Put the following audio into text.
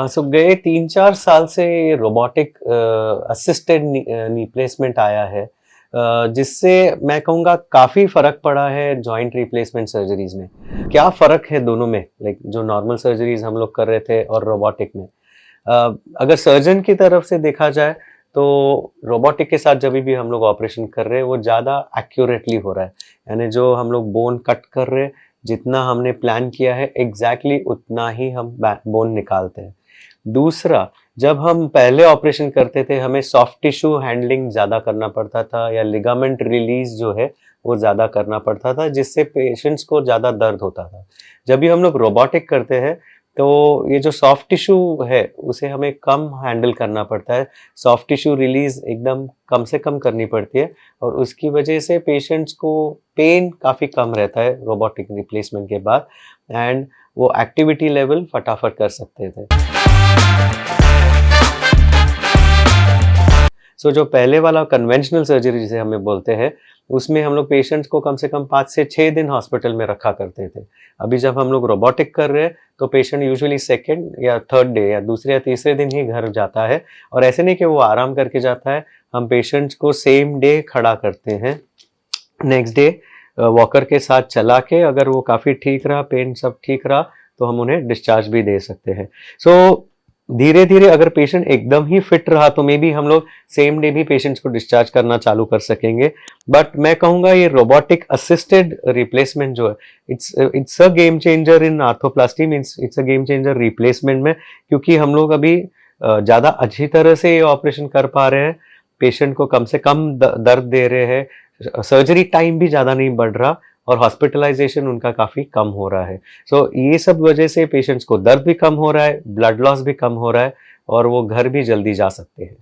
सो गए 3-4 साल से रोबोटिक असिस्टेड नी प्लेसमेंट आया है, जिससे मैं कहूँगा काफ़ी फ़र्क पड़ा है जॉइंट रिप्लेसमेंट सर्जरीज़ में। क्या फ़र्क है दोनों में, लाइक जो नॉर्मल सर्जरीज़ हम लोग कर रहे थे और रोबोटिक में? अगर सर्जन की तरफ से देखा जाए तो रोबोटिक के साथ जभी भी हम लोग ऑपरेशन कर रहे हैं वो ज़्यादा एक्यूरेटली हो रहा है, यानी जो हम लोग बोन कट कर रहे हैं, जितना हमने प्लान किया है एग्जैक्टली उतना ही हम बोन निकालते हैं। दूसरा, जब हम पहले ऑपरेशन करते थे हमें सॉफ्ट टिश्यू हैंडलिंग ज़्यादा करना पड़ता था या लिगामेंट रिलीज जो है वो ज़्यादा करना पड़ता था, जिससे पेशेंट्स को ज़्यादा दर्द होता था। जब भी हम लोग रोबोटिक करते हैं तो ये जो सॉफ्ट टिश्यू है उसे हमें कम हैंडल करना पड़ता है, सॉफ्ट टिश्यू रिलीज एकदम कम से कम करनी पड़ती है और उसकी वजह से पेशेंट्स को पेन काफ़ी कम रहता है रोबोटिक रिप्लेसमेंट के बाद, एंड वो एक्टिविटी लेवल फटाफट कर सकते थे। जो पहले वाला कन्वेंशनल सर्जरी जिसे हमें बोलते हैं, उसमें हम लोग पेशेंट्स को कम से कम 5 से 6 दिन हॉस्पिटल में रखा करते थे। अभी जब हम लोग रोबोटिक कर रहे हैं तो पेशेंट यूजुअली सेकंड या थर्ड डे या दूसरे या तीसरे दिन ही घर जाता है, और ऐसे नहीं कि वो आराम करके जाता है, हम पेशेंट्स को सेम डे खड़ा करते हैं, नेक्स्ट डे वॉकर के साथ चला के अगर वो काफ़ी ठीक रहा, पेन सब ठीक रहा, तो हम उन्हें डिस्चार्ज भी दे सकते हैं। धीरे धीरे अगर पेशेंट एकदम ही फिट रहा तो मे बी हम लोग सेम डे भी पेशेंट्स को डिस्चार्ज करना चालू कर सकेंगे। बट मैं कहूँगा ये रोबोटिक असिस्टेड रिप्लेसमेंट जो है, it's a game changer in arthroplasty, means it's a game changer replacement में, क्योंकि हम लोग अभी ज़्यादा अच्छी तरह से ये ऑपरेशन कर पा रहे हैं, पेशेंट को कम से कम दर्द दे रहे हैं, सर्जरी टाइम भी ज़्यादा नहीं बढ़ रहा और हॉस्पिटलाइजेशन उनका काफ़ी कम हो रहा है। ये सब वजह से पेशेंट्स को दर्द भी कम हो रहा है, ब्लड लॉस भी कम हो रहा है और वो घर भी जल्दी जा सकते हैं।